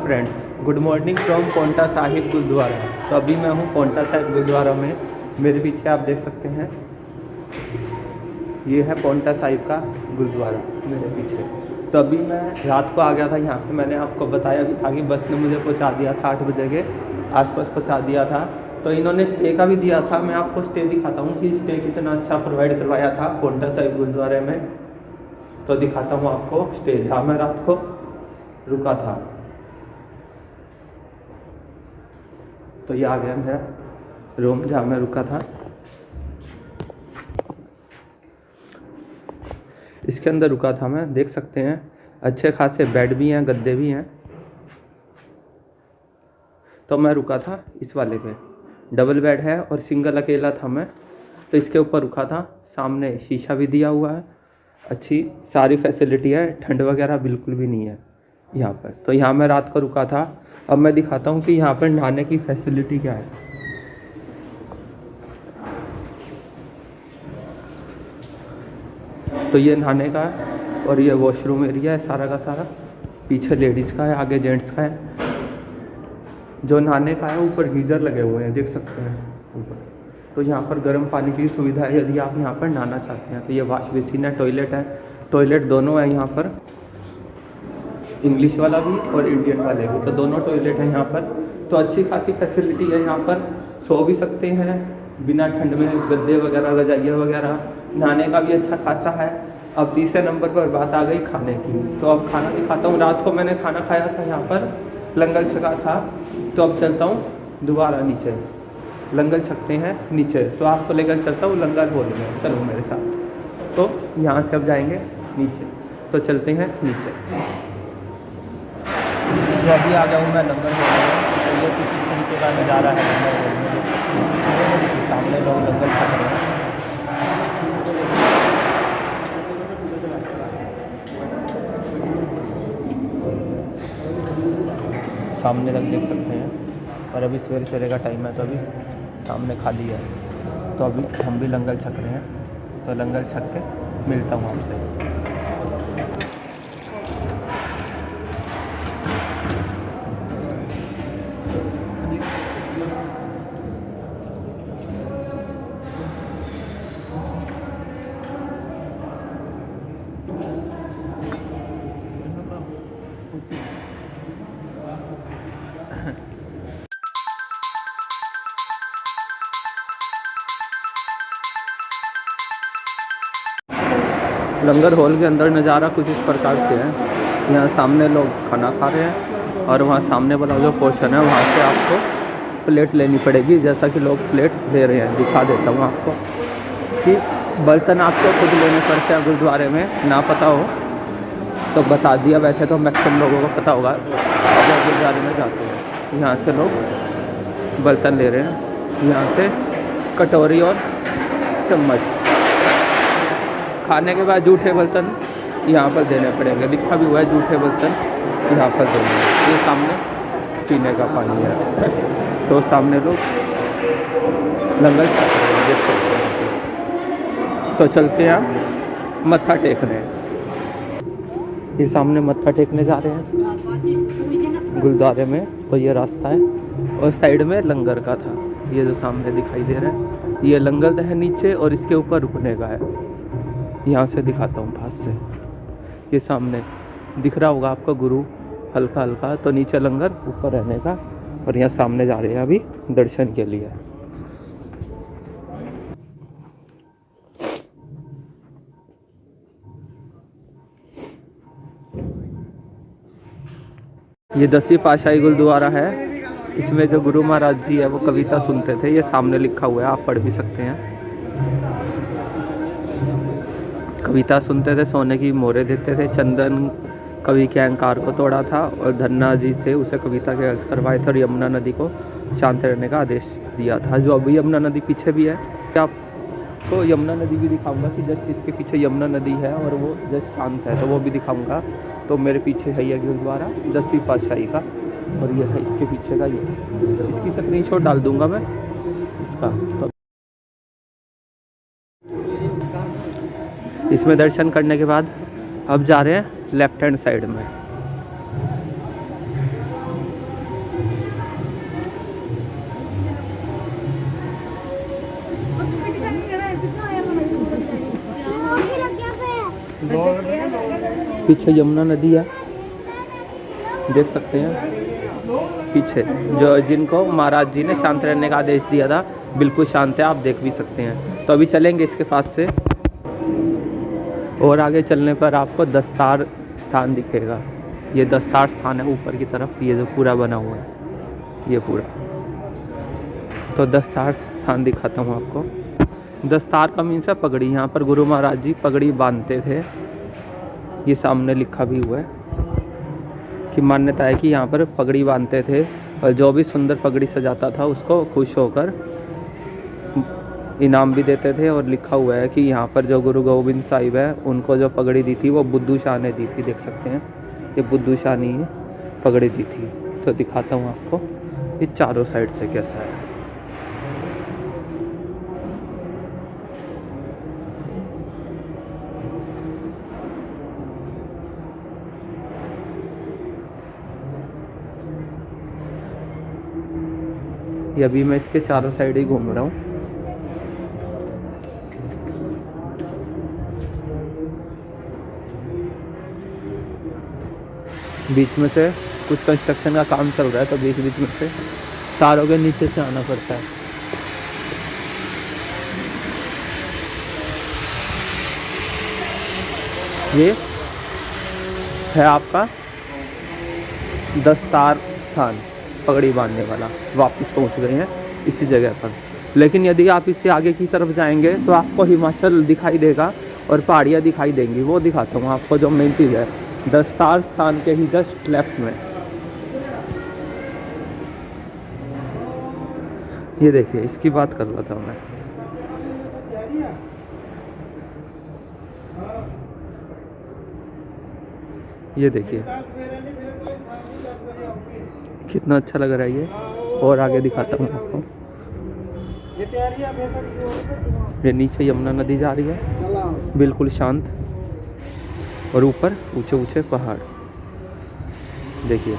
Friends, good morning from Paonta Sahib Gurudwara. तो अभी मैं हूँ पौंटा साहिब गुरुद्वारा में। मेरे पीछे आप देख सकते हैं, ये है पौंटा साहिब का गुरुद्वारा मेरे पीछे। तो अभी मैं रात को आ गया था यहाँ पे। मैंने आपको बताया भी था कि बस ने मुझे पहुँचा दिया था 8 बजे के आसपास पहुँचा दिया था। तो इन्होंने स्टे का भी दिया था। मैं आपको स्टे दिखाता हूँ कि स्टे कितना अच्छा प्रोवाइड करवाया था पौंटा साहिब गुरुद्वारे में। तो दिखाता हूँ आपको स्टे जहाँ मैं रात को रुका था। तो ये आ गया मेरा रूम जहाँ मैं रुका था। इसके अंदर रुका था मैं, देख सकते हैं अच्छे खासे बेड भी हैं, गद्दे भी हैं। तो मैं रुका था इस वाले पे, डबल बेड है और सिंगल अकेला था मैं। तो इसके ऊपर रुका था। सामने शीशा भी दिया हुआ है, अच्छी सारी फैसिलिटी है, ठंड वगैरह बिल्कुल भी नहीं है यहाँ पर। तो यहाँ मैं रात को रुका था। अब मैं दिखाता हूँ कि यहाँ पर नहाने की फैसिलिटी क्या है। तो ये नहाने का है और ये वॉशरूम एरिया है सारा का सारा। पीछे लेडीज़ का है, आगे जेंट्स का है। जो नहाने का है ऊपर गीज़र लगे हुए हैं, देख सकते हैं ऊपर। तो यहाँ पर गर्म पानी की सुविधा है यदि आप यहाँ पर नहाना चाहते हैं। तो ये वॉश बेसिन है, टॉयलेट है, टॉयलेट दोनों है यहाँ पर, इंग्लिश वाला भी और इंडियन वाले भी। तो दोनों टॉयलेट है यहाँ पर। तो अच्छी खासी फैसिलिटी है यहाँ पर। सो भी सकते हैं बिना ठंड में, गद्दे वगैरह, रजाइयाँ वगैरह। नहाने का भी अच्छा खासा है। अब तीसरे नंबर पर बात आ गई खाने की। तो अब खाना दिखाता हूँ। रात को मैंने खाना खाया था यहाँ पर, लंगर छका था। तो अब चलता हूँ दोबारा नीचे, लंगर छकते हैं नीचे। तो आपको लेकर चलता हूँ लंगर हॉल में, चलो मेरे साथ। तो यहाँ से अब जाएंगे नीचे। तो चलते हैं नीचे। तो अभी आ गया हूँ मैं लंगर हॉल में। ये किसी तरीके का नज़ारा है लंगर हॉल में। सामने लोग लंगर छक रहे हैं। सामने तक देख सकते हैं। और अभी सवेरे सवेरे का टाइम है, तो अभी सामने खाली है। तो अभी हम भी लंगर छक रहे हैं। तो लंगर छक के मिलता हूँ आपसे। लंगर हॉल के अंदर नज़ारा कुछ इस प्रकार से है। यहाँ सामने लोग खाना खा रहे हैं और वहाँ सामने वाला जो पोर्शन है वहाँ से आपको प्लेट लेनी पड़ेगी। जैसा कि लोग प्लेट ले रहे हैं, दिखा देता हूँ आपको कि बर्तन आपको खुद लेने पड़ते हैं गुरुद्वारे में। ना पता हो तो बता दिया, वैसे तो मैक्सिमम लोगों को पता होगा जब गुरुद्वारे में जाते हैं। यहाँ से लोग बर्तन ले रहे हैं, यहाँ से कटोरी और चम्मच। खाने के बाद जूठे बर्तन यहाँ पर देने पड़ेंगे, लिखा भी हुआ है जूठे बर्तन यहाँ पर देंगे। ये सामने पीने का पानी है। तो सामने लोग लंगर खा रहे हैं, देख सकते हैं। तो चलते हैं मत्था टेकने। ये सामने मत्था टेकने जा रहे हैं गुरुद्वारे में। तो ये रास्ता है और साइड में लंगर का था। ये जो सामने दिखाई दे रहा है, ये लंगर है नीचे और इसके ऊपर रुकने का है। यहाँ से दिखाता हूँ पास से। ये सामने दिख रहा होगा आपको गुरु हल्का हल्का। तो नीचे लंगर, ऊपर रहने का। और यहाँ सामने जा रहे हैं अभी दर्शन के लिए। ये 10वीं पातशाही गुरुद्वारा है। इसमें जो गुरु महाराज जी है वो कविता सुनते थे। ये सामने लिखा हुआ है, आप पढ़ भी सकते हैं। कविता सुनते थे, सोने की मोहरें देते थे, चंदन कवि के अहंकार को तोड़ा था और धन्ना जी से उसे कविता के अर्थ करवाए थे और यमुना नदी को शांत रहने का आदेश दिया था। जो अभी यमुना नदी पीछे भी है, आपको यमुना नदी भी दिखाऊंगा कि जस्ट इसके पीछे यमुना नदी है और वो जस्ट शांत है, तो वो भी दिखाऊंगा। तो मेरे पीछे है यह गुरुद्वारा 10वीं पातशाही का, और ये है इसके पीछे का। ये इसकी स्क्रीनशॉट डाल दूंगा मैं इसका। तो इसमें दर्शन करने के बाद अब जा रहे हैं लेफ्ट हैंड साइड में। पीछे यमुना नदी है, देख सकते हैं पीछे, जो जिनको महाराज जी ने शांत रहने का आदेश दिया था, बिल्कुल शांत है, आप देख भी सकते हैं। तो अभी चलेंगे इसके पास से, और आगे चलने पर आपको दस्तार स्थान दिखेगा। ये दस्तार स्थान है ऊपर की तरफ, ये जो पूरा बना हुआ है ये पूरा। तो दस्तार स्थान दिखाता हूँ आपको। दस्तार का मीन्स है पगड़ी। यहाँ पर गुरु महाराज जी पगड़ी बांधते थे, ये सामने लिखा भी हुआ है कि मान्यता है कि यहाँ पर पगड़ी बांधते थे, और जो भी सुंदर पगड़ी सजाता था उसको खुश होकर इनाम भी देते थे। और लिखा हुआ है कि यहाँ पर जो गुरु गोविंद साहिब है, उनको जो पगड़ी दी थी वो बुद्धू शाह ने दी थी, देख सकते हैं ये बुद्धू शाह ने ही पगड़ी दी थी। तो दिखाता हूँ आपको ये चारों साइड से कैसा है। ये अभी मैं इसके चारों साइड ही घूम रहा हूँ। बीच में से कुछ कंस्ट्रक्शन का काम चल रहा है, तो बीच बीच में से तारों के नीचे से आना पड़ता है। ये है आपका दस्तार स्थान, पगड़ी बांधने वाला। वापस पहुंच गए हैं इसी जगह पर। लेकिन यदि आप इससे आगे की तरफ जाएंगे तो आपको हिमाचल दिखाई देगा और पहाड़ियाँ दिखाई देंगी। वो दिखाता हूँ आपको, जो मेन चीज़ है दस्तार स्थान के ही जस्ट लेफ्ट में। ये देखिए, इसकी बात कर रहा था मैं। ये देखिए कितना अच्छा लग रहा है ये। और आगे दिखाता हूँ आपको। ये नीचे यमुना नदी जा रही है, बिल्कुल शांत, और ऊपर ऊंचे ऊंचे पहाड़ देखिए।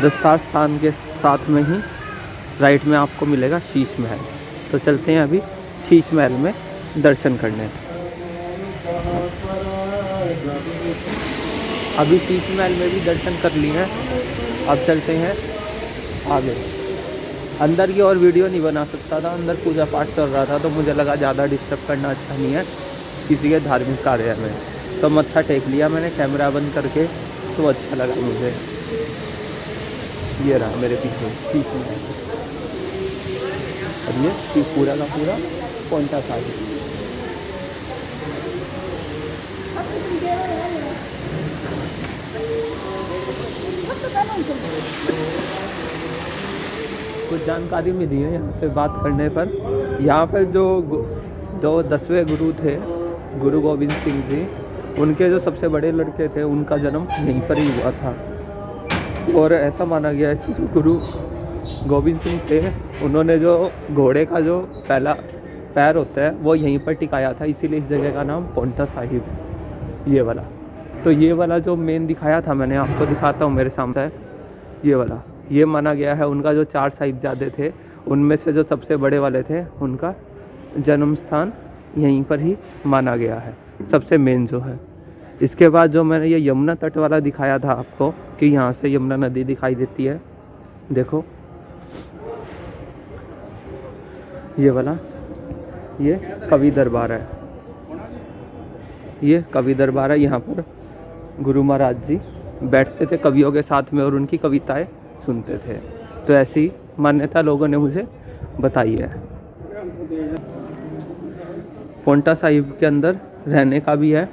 दस्तार स्थान के साथ में ही राइट में आपको मिलेगा शीश महल। तो चलते हैं अभी शीश महल में दर्शन करने। अभी शीश महल में भी दर्शन कर लिए हैं, अब चलते हैं आगे। अंदर की और वीडियो नहीं बना सकता था, अंदर पूजा पाठ चल रहा था, तो मुझे लगा ज़्यादा डिस्टर्ब करना अच्छा नहीं है किसी के धार्मिक कार्य में। तो मत्था टेक लिया मैंने कैमरा बंद करके, तो अच्छा लगा मुझे। ये रहा मेरे पीछे शीश महल, और ये पूरा का पूरा पोंटा साहिब। कुछ जानकारी मिली है यहाँ से बात करने पर। यहाँ पर जो 10वें गुरु थे, गुरु गोविंद सिंह जी, उनके जो सबसे बड़े लड़के थे, उनका जन्म यहीं पर ही हुआ था। और ऐसा माना गया है कि जो गुरु गोविंद सिंह थे, उन्होंने जो घोड़े का जो पहला पैर होता है वो यहीं पर टिकाया था, इसीलिए इस जगह का नाम पोंटा साहिब। ये वाला, तो ये वाला जो मेन दिखाया था मैंने आपको, दिखाता हूँ मेरे सामने, ये वाला। ये माना गया है उनका जो 4 साहिबजादे थे, उनमें से जो सबसे बड़े वाले थे, उनका जन्म स्थान यहीं पर ही माना गया है, सबसे मेन जो है। इसके बाद जो मैंने ये यमुना तट वाला दिखाया था आपको, कि यहाँ से यमुना नदी दिखाई देती है, देखो ये वाला, ये कवि दरबार है। ये कवि दरबार है, यहाँ पर गुरु महाराज जी बैठते थे कवियों के साथ में और उनकी कविताएं सुनते थे। तो ऐसी मान्यता लोगों ने मुझे बताई है। पोंटा साहिब के अंदर रहने का भी है।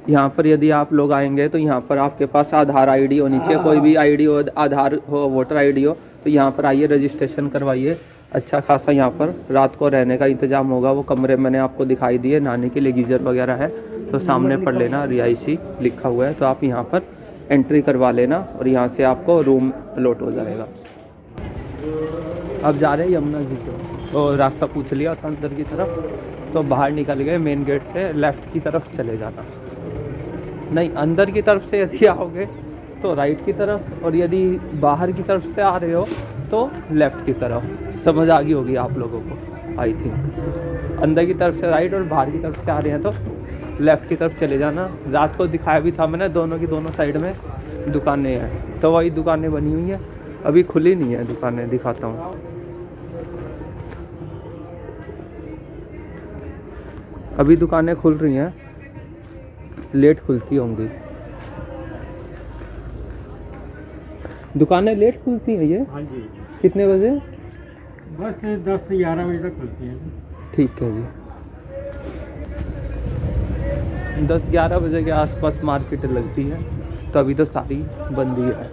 यहाँ पर यदि आप लोग आएंगे तो यहाँ पर आपके पास आधार आईडी होनी चाहिए, कोई भी आईडी हो, आधार हो, वोटर आईडी हो, तो यहाँ पर आइए, रजिस्ट्रेशन करवाइए। अच्छा खासा यहाँ पर रात को रहने का इंतजाम होगा। वो कमरे मैंने आपको दिखाई दिए, नहाने के लिए गीजर वगैरह है, तो सामने पढ़ लेना, रिहायशी लिखा हुआ है, तो आप यहाँ पर एंट्री करवा लेना और यहाँ से आपको रूम अलॉट हो जाएगा। अब जा रहे हैं यमुना जी को, तो रास्ता पूछ लिया था अंदर की तरफ, तो बाहर निकल गए मेन गेट से, लेफ़्ट की तरफ चले जाना। नहीं, अंदर की तरफ से यदि आओगे तो राइट की तरफ, और यदि बाहर की तरफ से आ रहे हो तो लेफ़्ट की तरफ। समझ आ गई होगी आप लोगों को आई थिंक। अंदर की तरफ से राइट और बाहर की तरफ से आ रहे हैं तो लेफ़्ट की तरफ चले जाना। रात को दिखाया भी था मैंने, दोनों की दोनों साइड में दुकानें हैं, तो वही दुकानें बनी हुई हैं, अभी खुली नहीं है दुकानें, दिखाता हूँ। अभी दुकानें खुल रही हैं, लेट खुलती होंगी दुकानें, लेट खुलती हैं ये। हाँ जी। कितने बजे? बस 10 से 11 बजे तक खुलती है। ठीक है जी। 10-11 बजे के आसपास मार्केट लगती है, तो अभी तो सारी बंदी है।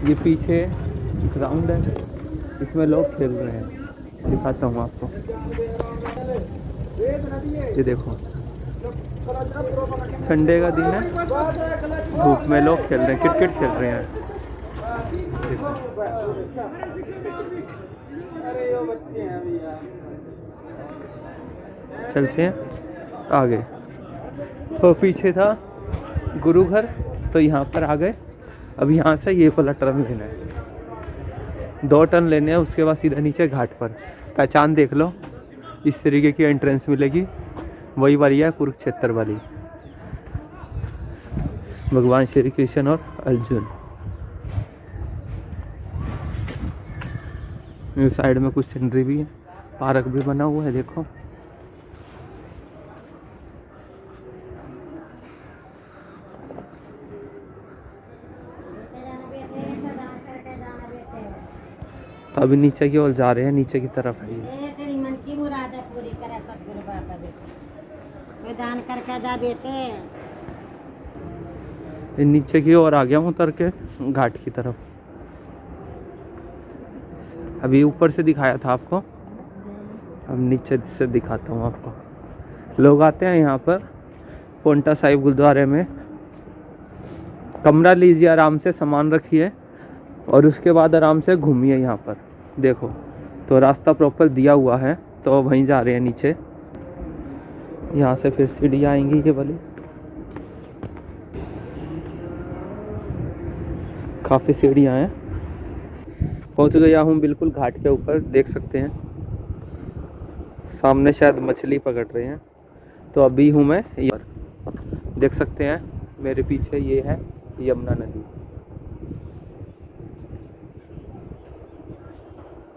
ये पीछे ग्राउंड है, इसमें लोग खेल रहे हैं, दिखाता हूँ आपको। ये देखो, संडे का दिन है, धूप में लोग खेल रहे हैं, क्रिकेट खेल रहे हैं। चलते हैं आगे। तो पीछे था गुरु घर, तो यहाँ पर आ गए। अब यहाँ से ये वाला टर्न लेना है, 2 टर्न लेने हैं, उसके बाद सीधा नीचे घाट पर। पहचान देख लो, इस तरीके की एंट्रेंस मिलेगी, वही वाली है कुरुक्षेत्र वाली, भगवान श्री कृष्ण और अर्जुन। इस साइड में कुछ सीनरी भी है, पार्क भी बना हुआ है, देखो। तो अभी नीचे की ओर जा रहे हैं, नीचे की तरफ है ये। तेरी मन की मुराद पूरी करे सतगुरु बाबा बेटे, दान करके जा बेटे। नीचे की ओर आ गया हूँ उतर के घाट की तरफ। अभी ऊपर से दिखाया था आपको, अब नीचे से दिखाता हूँ आपको। लोग आते हैं यहाँ पर पोंटा साहिब गुरुद्वारे में, कमरा लीजिए, आराम से सामान रखिए और उसके बाद आराम से घूमिए। यहाँ पर देखो तो रास्ता प्रॉपर दिया हुआ है, तो वहीं जा रहे हैं नीचे। यहाँ से फिर सीढ़ियाँ आएंगी ये वाली, काफ़ी सीढ़ियाँ हैं। पहुँच गया हूँ बिल्कुल घाट के ऊपर, देख सकते हैं सामने शायद मछली पकड़ रहे हैं। तो अभी हूँ मैं यहाँ, देख सकते हैं मेरे पीछे ये है यमुना नदी,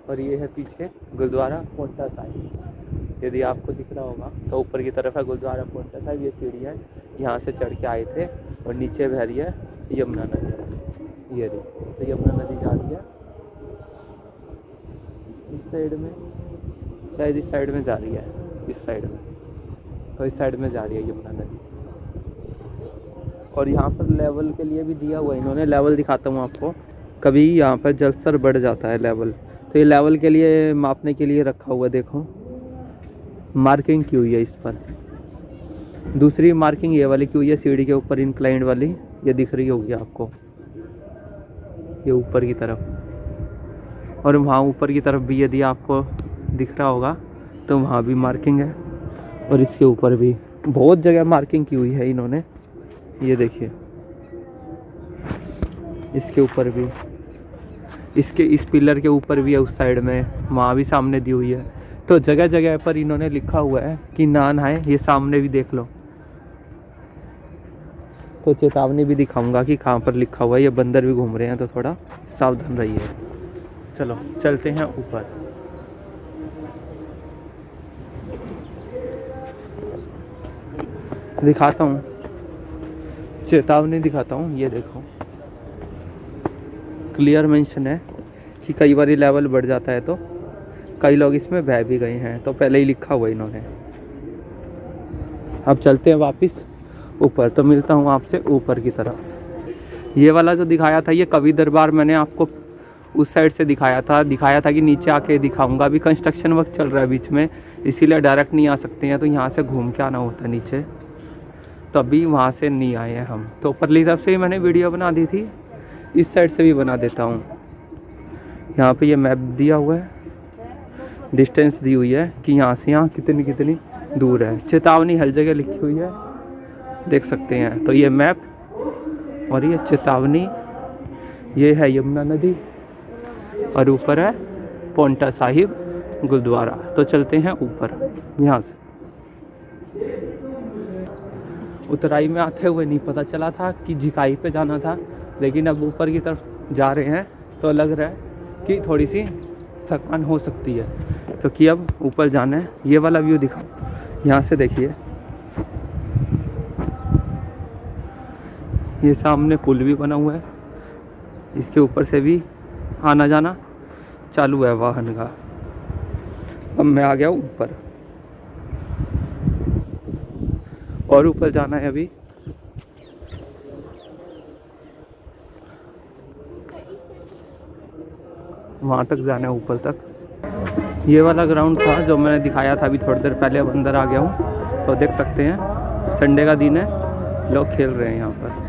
और ये है पीछे गुरुद्वारा पोंटा साहिब। यदि आपको दिख रहा होगा तो ऊपर की तरफ है गुरुद्वारा पोंटा साहिब। ये सीढ़ी है, यहाँ से चढ़ के आए थे, और नीचे बह रही है यमुना नदी। ये रही, तो यमुना नदी जा रही है इस साइड में, शायद इस साइड में जा रही है, इस साइड में, तो इस साइड में जा रही है यमुना नदी। और यहाँ पर लेवल के लिए भी दिया हुआ है इन्होंने, लेवल दिखाता हूँ आपको। कभी यहाँ पर जल स्तर बढ़ जाता है लेवल, तो ये लेवल के लिए मापने के लिए रखा हुआ है। देखो मार्किंग की हुई है इस पर। दूसरी मार्किंग ये वाली की हुई है सीढ़ी के ऊपर, इंक्लाइंड वाली, ये दिख रही होगी आपको, ये ऊपर की तरफ। और वहाँ ऊपर की तरफ भी यदि आपको दिख रहा होगा तो वहाँ भी मार्किंग है, और इसके ऊपर भी बहुत जगह मार्किंग की हुई है इन्होंने। ये देखिए इसके ऊपर भी, इसके इस पिलर के ऊपर भी है, उस साइड में, वहाँ भी सामने दी हुई है। तो जगह जगह पर इन्होंने लिखा हुआ है कि ना नहाए। ये सामने भी देख लो, तो चेतावनी भी दिखाऊंगा कि कहाँ पर लिखा हुआ है। ये बंदर भी घूम रहे हैं, तो थोड़ा सावधान रहिए। चलो चलते हैं ऊपर। दिखाता हूँ, चेतावनी दिखाता हूँ। ये देखो क्लियर मेंशन है कि कई बार लेवल बढ़ जाता है, तो कई लोग इसमें बह भी गए हैं, तो पहले ही लिखा हुआ इन्होंने। अब चलते हैं वापस ऊपर, तो मिलता हूँ आपसे ऊपर की तरफ। ये वाला जो दिखाया था, ये कवि दरबार मैंने आपको उस साइड से दिखाया था कि नीचे आके दिखाऊंगा। अभी कंस्ट्रक्शन वर्क चल रहा है बीच में, इसीलिए डायरेक्ट नहीं आ सकते हैं, तो यहाँ से घूम के आना होता है नीचे। तो अभी वहाँ से नहीं आए हैं हम, तो ऊपरली तरफ से ही मैंने वीडियो बना दी थी, इस साइड से भी बना देता हूँ। यहाँ पे ये मैप दिया हुआ है, डिस्टेंस दी हुई है कि यहाँ से यहाँ कितनी कितनी दूर है। चेतावनी हर जगह लिखी हुई है, देख सकते हैं। तो ये मैप और ये चेतावनी, ये है यमुना नदी और ऊपर है पौंटा साहिब गुरुद्वारा। तो चलते हैं ऊपर यहाँ से। उतराई में आते हुए नहीं पता चला था कि झिकाई पे जाना था, लेकिन अब ऊपर की तरफ जा रहे हैं तो लग रहा है कि थोड़ी सी थकान हो सकती है, क्योंकि अब ऊपर जाना है। ये वाला व्यू दिखाओ, यहाँ से देखिए, ये सामने पुल भी बना हुआ है, इसके ऊपर से भी आना जाना चालू है वाहन का। अब मैं आ गया ऊपर और ऊपर जाना है अभी। वहाँ तक जाना है, ऊपर तक। ये वाला ग्राउंड था जो मैंने दिखाया था अभी थोड़ी देर पहले। अब अंदर आ गया हूँ तो देख सकते हैं संडे का दिन है, लोग खेल रहे हैं यहाँ पर।